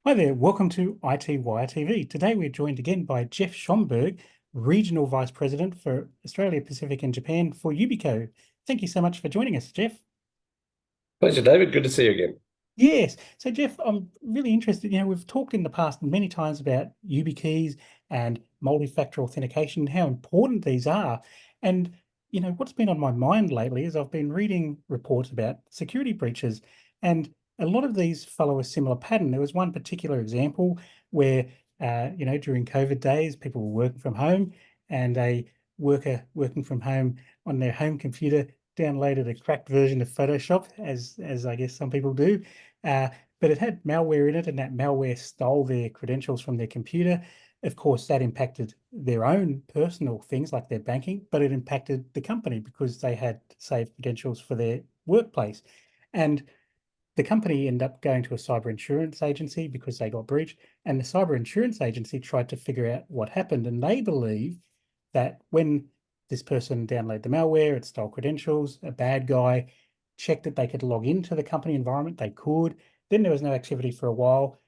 Hi there, welcome to iTWireTV. Today we're joined again by Geoff Schomburgk, Regional Vice President for Australia, Pacific and Japan for Yubico. Thank you so much for joining us, Geoff. Pleasure, David. Good to see you again. Yes, so Geoff, I'm really interested. We've talked in the past many times about YubiKeys and multi-factor authentication and how important these are. And, what's been on my mind lately is I've been reading reports about security breaches, and a lot of these follow a similar pattern. There was one particular example where, during COVID days, people were working from home and a worker working from home on their home computer downloaded a cracked version of Photoshop, as I guess some people do, uh, but it had malware in it, and that malware stole their credentials from their computer. Of course, that impacted their own personal things like their banking, but it impacted the company because they had saved credentials for their workplace. And the company ended up going to a cyber insurance agency because they got breached, and the cyber insurance agency tried to figure out what happened. And they believe that when this person downloaded the malware, it stole credentials, a bad guy checked that they could log into the company environment, they could. Then there was no activity for a while.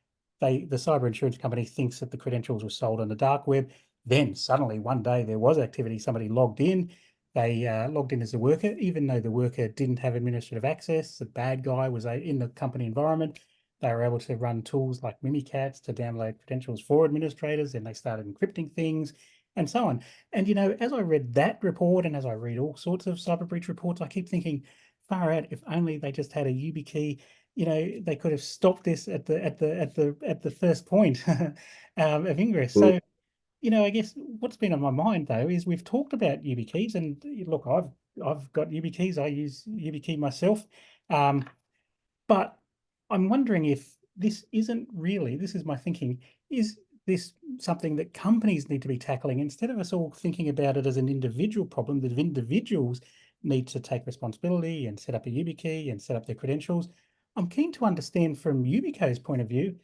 The cyber insurance company thinks that the credentials were sold on the dark web. Then suddenly one day there was activity, somebody logged in. They logged in as a worker, even though the worker didn't have administrative access. The bad guy was in the company environment. They were able to run tools like Mimikatz to download credentials for administrators, and they started encrypting things and so on. And, as I read that report and as I read all sorts of cyber breach reports, I keep thinking, far out, if only they just had a YubiKey, they could have stopped this at the first point of ingress. Mm. So, I guess what's been on my mind though is we've talked about YubiKeys, and look, I've got YubiKeys. I use YubiKey myself, um, but I'm wondering if this isn't really. This is my thinking. Is this something that companies need to be tackling instead of us all thinking about it as an individual problem? That individuals need to take responsibility and set up a YubiKey and set up their credentials. I'm keen to understand from Yubico's point of view,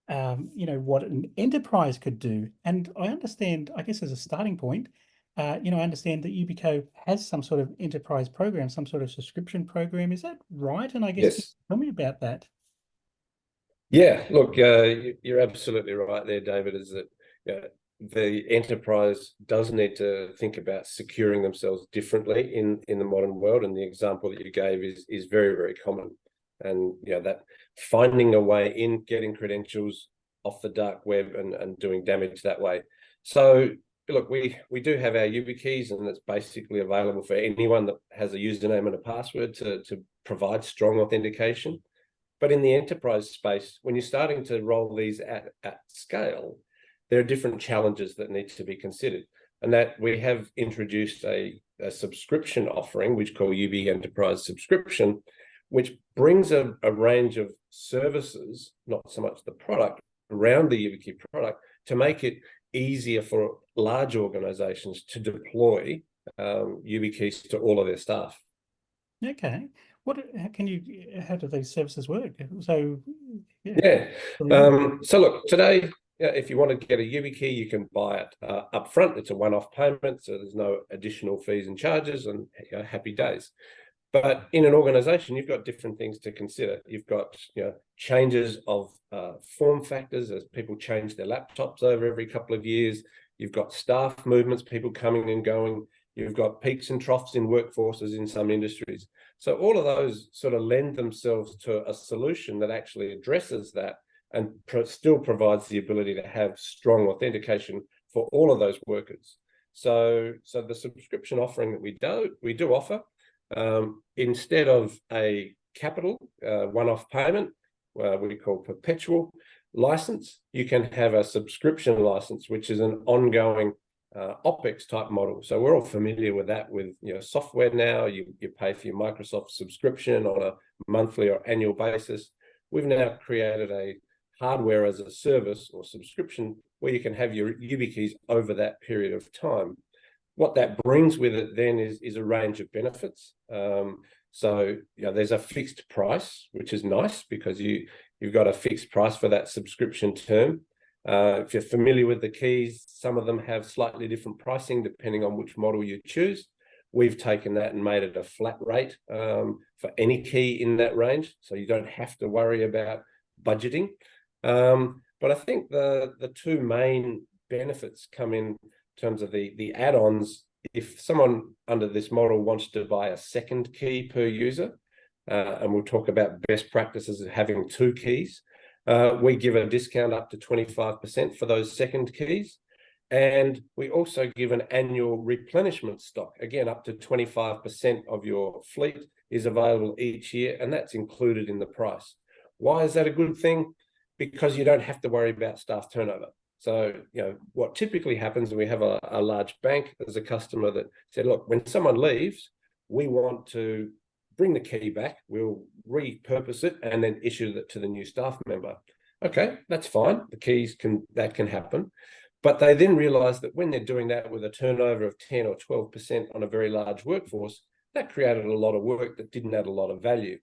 what an enterprise could do. And I understand, I guess as a starting point, I understand that Yubico has some sort of enterprise program, some sort of subscription program. Is that right? And I guess, Yes. tell me about that. Yeah, look, you're absolutely right there, David, is that the enterprise does need to think about securing themselves differently in the modern world. And the example that you gave is very, very common. And that finding a way in, getting credentials off the dark web and doing damage that way. So look, we do have our YubiKeys, and it's basically available for anyone that has a username and a password to provide strong authentication. But in the enterprise space, when you're starting to roll these at scale, there are different challenges that need to be considered. And that we have introduced a subscription offering, which we call Yubi Enterprise Subscription, which brings a range of services, not so much the product, around the YubiKey product to make it easier for large organizations to deploy YubiKeys to all of their staff. Okay. How do these services work? So, yeah. Yeah. So look, today, if you want to get a YubiKey, you can buy it up front. It's a one-off payment, so there's no additional fees and charges, and happy days. But in an organization, you've got different things to consider. You've got changes of form factors as people change their laptops over every couple of years. You've got staff movements, people coming and going. You've got peaks and troughs in workforces in some industries. So all of those sort of lend themselves to a solution that actually addresses that and still provides the ability to have strong authentication for all of those workers. So the subscription offering that we do offer, instead of a capital one-off payment, we call perpetual license, you can have a subscription license, which is an ongoing OpEx type model. So we're all familiar with that with software now. You pay for your Microsoft subscription on a monthly or annual basis. We've now created a hardware as a service or subscription where you can have your YubiKeys over that period of time. What that brings with it then is a range of benefits. So there's a fixed price, which is nice because you've got a fixed price for that subscription term. If you're familiar with the keys, some of them have slightly different pricing depending on which model you choose. We've taken that and made it a flat rate for any key in that range, so you don't have to worry about budgeting. But I think the two main benefits come in terms of the add-ons. If someone under this model wants to buy a second key per user, and we'll talk about best practices of having two keys, we give a discount up to 25% for those second keys. And we also give an annual replenishment stock, again, up to 25% of your fleet is available each year, and that's included in the price. Why is that a good thing? Because you don't have to worry about staff turnover. So, what typically happens, and we have a large bank as a customer that said, look, when someone leaves, we want to bring the key back, we'll repurpose it and then issue it to the new staff member. Okay, that's fine. The keys that can happen. But they then realize that when they're doing that with a turnover of 10 or 12% on a very large workforce, that created a lot of work that didn't add a lot of value.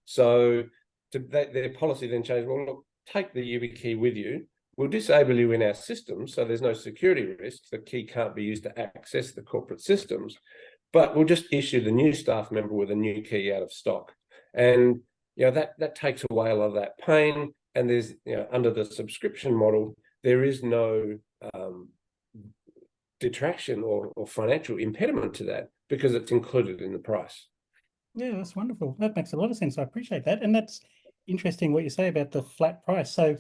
So their policy then changed, well, look, take the YubiKey with you. We'll disable you in our systems, so there's no security risk. The key can't be used to access the corporate systems, but we'll just issue the new staff member with a new key out of stock. And that takes away a lot of that pain. And there's, under the subscription model, there is no detraction or financial impediment to that because it's included in the price. Yeah, that's wonderful. That makes a lot of sense. I appreciate that. And that's interesting what you say about the flat price. So,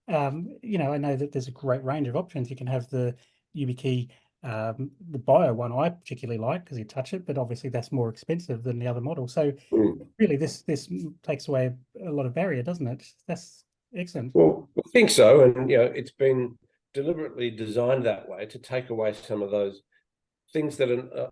I know that there's a great range of options. You can have the YubiKey, the bio one I particularly like because you touch it, but obviously that's more expensive than the other model. So really this takes away a lot of barrier, doesn't it? That's excellent. Well, I think so. And, it's been deliberately designed that way to take away some of those things that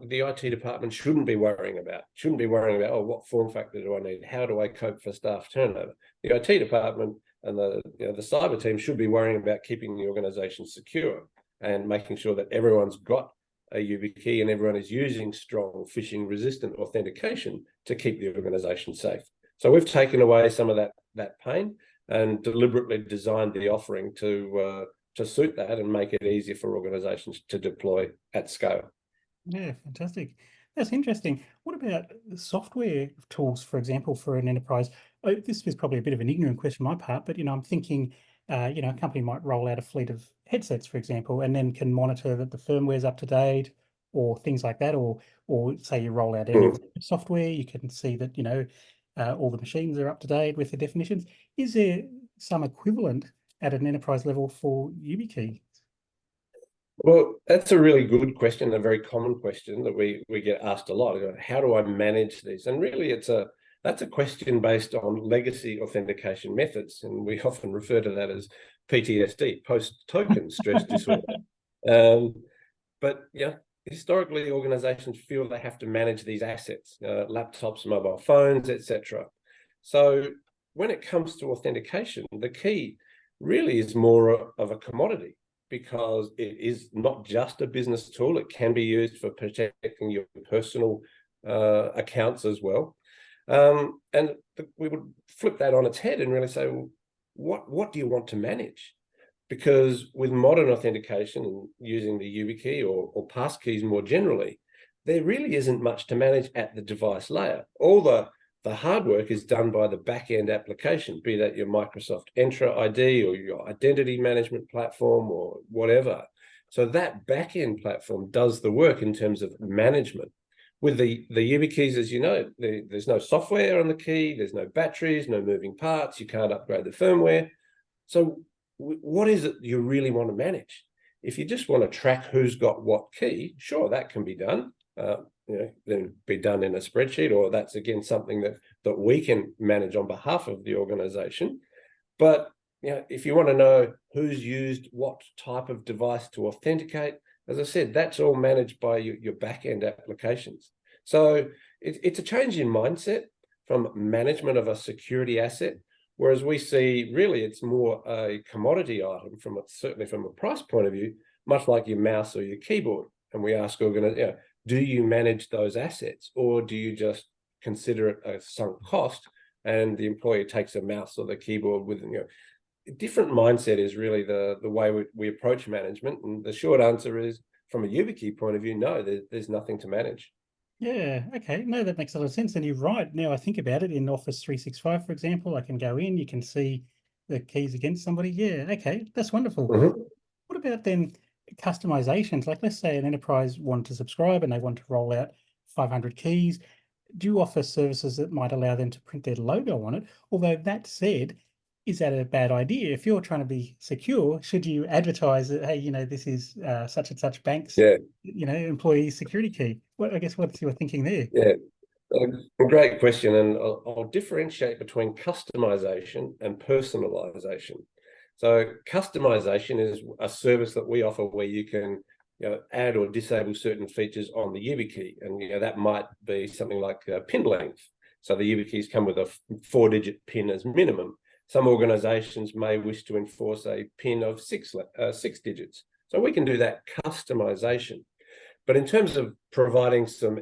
the IT department shouldn't be worrying about. Shouldn't be worrying about, what form factor do I need? How do I cope for staff turnover? The IT department and the cyber team should be worrying about keeping the organization secure and making sure that everyone's got a YubiKey and everyone is using strong phishing-resistant authentication to keep the organization safe. So we've taken away some of that pain and deliberately designed the offering to suit that and make it easier for organizations to deploy at scale. Yeah, fantastic. That's interesting. What about the software tools, for example, for an enterprise? This is probably a bit of an ignorant question on my part, but I'm thinking, a company might roll out a fleet of headsets, for example, and then can monitor that the firmware is up to date, or things like that, or say you roll out any software, you can see that all the machines are up to date with the definitions. Is there some equivalent at an enterprise level for YubiKey? Well, that's a really good question, a very common question that we get asked a lot. How do I manage these? And really, that's a question based on legacy authentication methods, and we often refer to that as PTSD, post-token stress disorder. But historically, organizations feel they have to manage these assets, laptops, mobile phones, etc. So when it comes to authentication, the key really is more of a commodity, because it is not just a business tool. It can be used for protecting your personal accounts as well. And we would flip that on its head and really say, well, what do you want to manage? Because with modern authentication and using the YubiKey or passkeys more generally, there really isn't much to manage at the device layer. All the hard work is done by the back-end application, be that your Microsoft Entra ID or your identity management platform or whatever. So that back-end platform does the work in terms of management. With the YubiKeys, as you know, there's no software on the key, there's no batteries, no moving parts, you can't upgrade the firmware. So what is it you really want to manage? If you just want to track who's got what key, sure, that can be done. Then be done in a spreadsheet, or that's again something that we can manage on behalf of the organization. But if you want to know who's used what type of device to authenticate, as I said, that's all managed by your back-end applications. So it's a change in mindset from management of a security asset, whereas we see really it's more a commodity item certainly from a price point of view, much like your mouse or your keyboard. And we ask organizations, do you manage those assets, or do you just consider it a sunk cost and the employee takes a mouse or the keyboard with them? A different mindset is really the way we approach management. And the short answer is, from a YubiKey point of view, no, there's nothing to manage. Yeah, okay. No, that makes a lot of sense. And you're right. Now I think about it, in Office 365, for example, I can go in, you can see the keys against somebody. Yeah, okay, that's wonderful. Mhm. What about then customizations? Like, let's say an enterprise wanted to subscribe and they want to roll out 500 keys. Do you offer services that might allow them to print their logo on it? Although that said, is that a bad idea? If you're trying to be secure, should you advertise that, hey, this is such and such bank's, Yeah, employee security key? Well, I guess what's your thinking there? yeah. A great question, and I'll differentiate between customization and personalization. So customization is a service that we offer where you can add or disable certain features on the YubiKey, and that might be something like pin length. So the YubiKeys come with a 4-digit pin as minimum. Some organizations may wish to enforce a pin of six digits. So we can do that customization. But in terms of providing some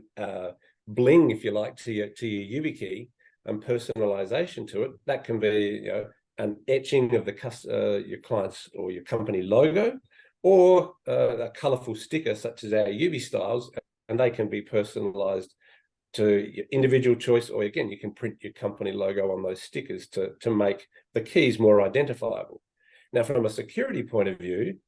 bling, if you like, to your YubiKey and personalization to it, that can be an etching of the your client's or your company logo, or a colorful sticker such as our Yubi styles, and they can be personalized to your individual choice, or again, you can print your company logo on those stickers to make the keys more identifiable. Now, from a security point of view,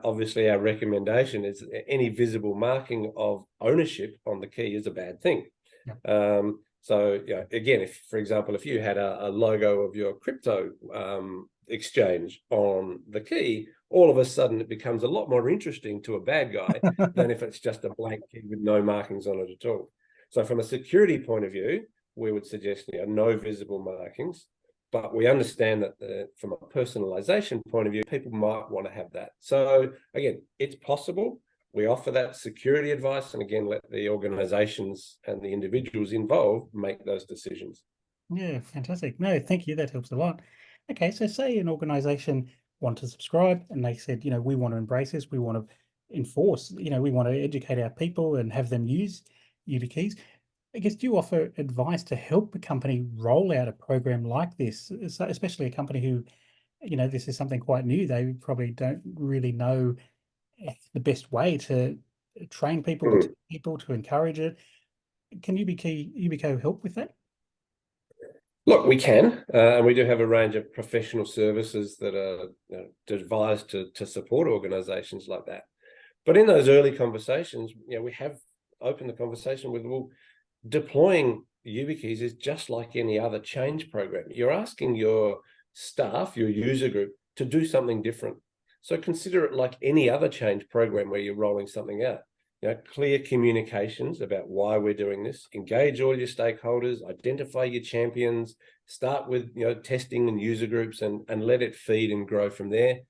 obviously our recommendation is any visible marking of ownership on the key is a bad thing. Yeah. So again, if, for example, if you had a logo of your crypto exchange on the key, all of a sudden it becomes a lot more interesting to a bad guy than if it's just a blank key with no markings on it at all. So from a security point of view, we would suggest no visible markings. But we understand that from a personalization point of view, people might want to have that. So again, it's possible. We offer that security advice, and again, let the organizations and the individuals involved make those decisions. Yeah, fantastic. No, thank you. That helps a lot. Okay, so say an organization want to subscribe and they said, we want to embrace this, we want to enforce, we want to educate our people and have them use YubiKeys. I guess, do you offer advice to help a company roll out a program like this, especially a company who, this is something quite new. They probably don't really know the best way to train people, to teach people, to encourage it. Can Yubico help with that? Look, we can, and we do have a range of professional services that are devised to support organizations like that. But in those early conversations, we have opened the conversation with, well, deploying YubiKeys is just like any other change program. You're asking your staff, your user group, to do something different. So consider it like any other change program where you're rolling something out. Clear communications about why we're doing this, engage all your stakeholders, identify your champions, start with testing and user groups, and let it feed and grow from there.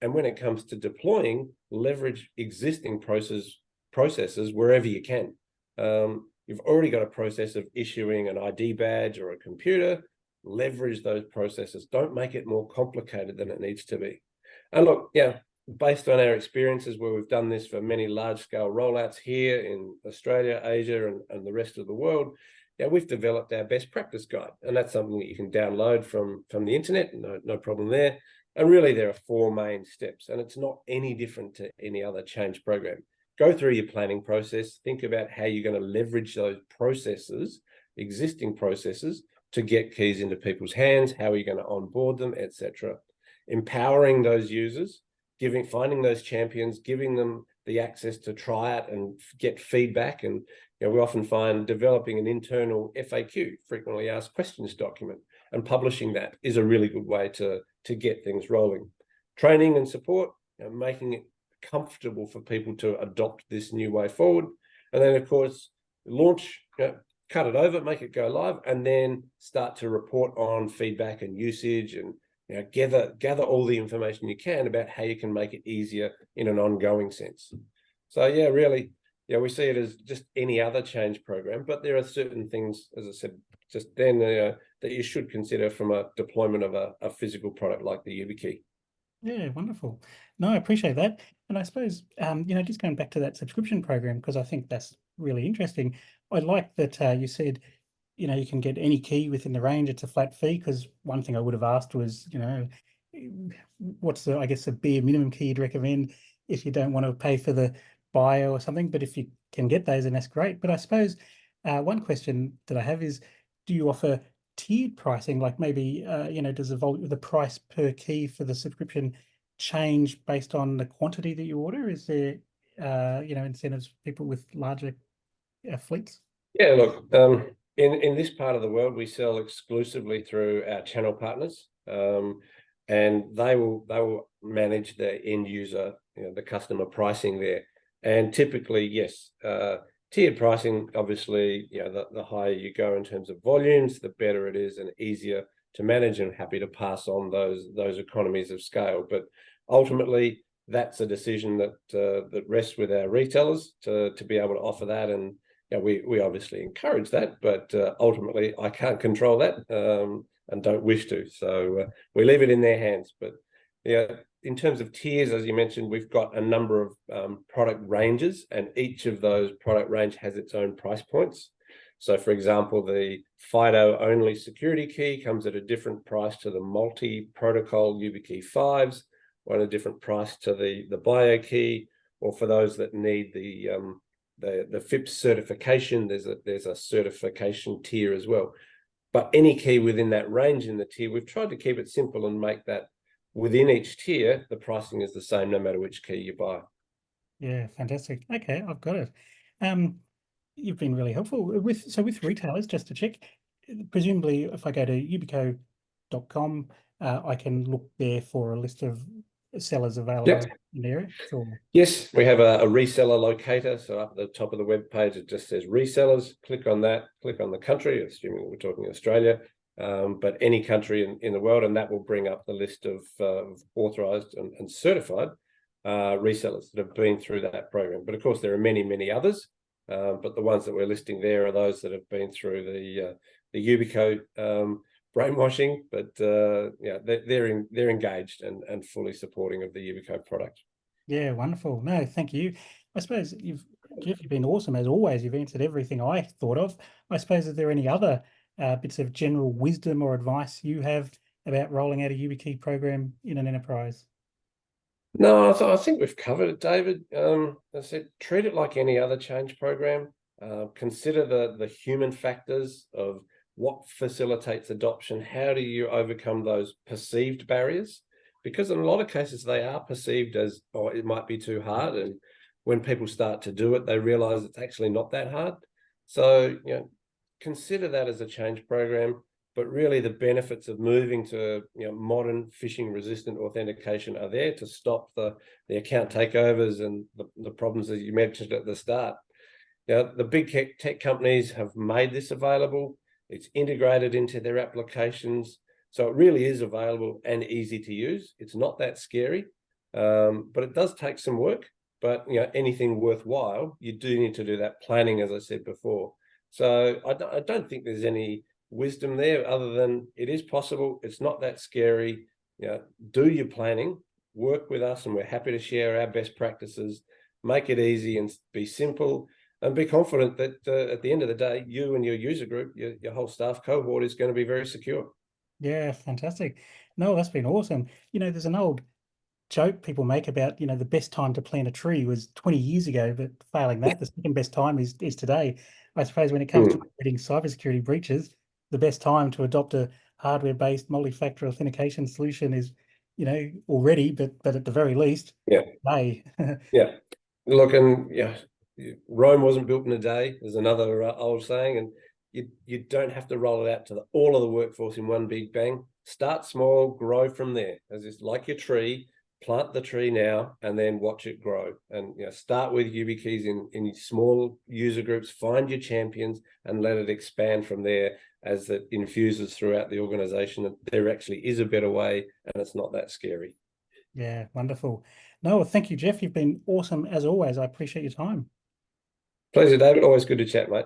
And when it comes to deploying, leverage existing processes wherever you can. You've already got a process of issuing an ID badge or a computer, leverage those processes. Don't make it more complicated than it needs to be. And look, based on our experiences where we've done this for many large-scale rollouts here in Australia, Asia, and the rest of the world, we've developed our best practice guide. And that's something that you can download from the internet, no problem there. And really, there are 4 main steps, and it's not any different to any other change program. Go through your planning process, think about how you're going to leverage those processes, existing processes, to get keys into people's hands, how are you going to onboard them, etc. Empowering those users, finding those champions, giving them the access to try it and get feedback. And we often find developing an internal FAQ, frequently asked questions document, and publishing that is a really good way to get things rolling. Training and support, making it comfortable for people to adopt this new way forward. And then, of course, launch, cut it over, make it go live, and then start to report on feedback and usage, and gather all the information you can about how you can make it easier in an ongoing sense. So really, we see it as just any other change program, but there are certain things, as I said just then, that you should consider from a deployment of a physical product like the YubiKey. Yeah, wonderful. No, I appreciate that. And I suppose, just going back to that subscription program, because I think that's really interesting. I like that you said, you can get any key within the range. It's a flat fee, because one thing I would have asked was, what's the, I guess, the bare minimum key you'd recommend if you don't want to pay for the bio or something. But if you can get those, then that's great. But I suppose one question that I have is, do you offer tiered pricing? Like maybe, does the price per key for the subscription change based on the quantity that you order? Is there, incentives for people with larger fleets? Yeah, look, in this part of the world, we sell exclusively through our channel partners, and they will manage the end user, the customer pricing there. And typically, yes, tiered pricing, obviously, the higher you go in terms of volumes, the better it is and easier to manage, and happy to pass on those economies of scale. But ultimately, that's a decision that rests with our retailers to be able to offer that. And we obviously encourage that, but ultimately I can't control that, and don't wish to. So we leave it in their hands. But in terms of tiers, as you mentioned, we've got a number of product ranges, and each of those product range has its own price points. So, for example, the FIDO only security key comes at a different price to the multi-protocol YubiKey 5s, or at a different price to the Bio key, or for those that need the FIPS certification, there's a certification tier as well. But any key within that range in the tier, we've tried to keep it simple and make that within each tier, the pricing is the same no matter which key you buy. Yeah, fantastic. Okay, I've got it. You've been really helpful with retailers, just to check. Presumably, if I go to yubico.com, I can look there for a list of sellers available in the area. Sure. Yes, we have a reseller locator. So up at the top of the web page, it just says resellers. Click on that, click on the country, assuming we're talking Australia, but any country in the world, and that will bring up the list of authorized and certified resellers that have been through that program. But of course, there are many, many others. But the ones that we're listing there are those that have been through the Yubico brainwashing, but they're engaged and fully supporting of the Yubico product. Yeah, wonderful. No, thank you. I suppose Geoff, you've been awesome as always. You've answered everything I thought of. I suppose, are there any other bits of general wisdom or advice you have about rolling out a YubiKey program in an enterprise? No, I think we've covered it, David. I said, treat it like any other change program. Consider the human factors of what facilitates adoption. How do you overcome those perceived barriers? Because in a lot of cases, they are perceived as, oh, it might be too hard. And when people start to do it, they realize it's actually not that hard. So, consider that as a change program. But really, the benefits of moving to modern phishing resistant authentication are there to stop the account takeovers and the problems that you mentioned at the start. The big tech companies have made this available. It's integrated into their applications. So it really is available and easy to use. It's not that scary, but it does take some work. But anything worthwhile, you do need to do that planning, as I said before. So I don't think there's any wisdom there other than it is possible. It's not that scary. Do your planning, work with us, and we're happy to share our best practices. Make it easy and be simple, and be confident that at the end of the day, you and your user group, your whole staff cohort is going to be very secure. Yeah, fantastic. No, that's been awesome. There's an old joke people make about, the best time to plant a tree was 20 years ago, but failing that, the second best time is today. I suppose when it comes to preventing cybersecurity breaches, the best time to adopt a hardware-based multi-factor authentication solution is, already, but at the very least, today. Yeah. Look, and Rome wasn't built in a day. There's another old saying, and you don't have to roll it out to all of the workforce in one big bang. Start small, grow from there. As it's like your tree, plant the tree now and then watch it grow. And start with YubiKeys in small user groups, find your champions and let it expand from there as it infuses throughout the organization that there actually is a better way and it's not that scary. Yeah, wonderful. No, thank you, Geoff. You've been awesome as always. I appreciate your time. Pleasure, David. Always good to chat, mate.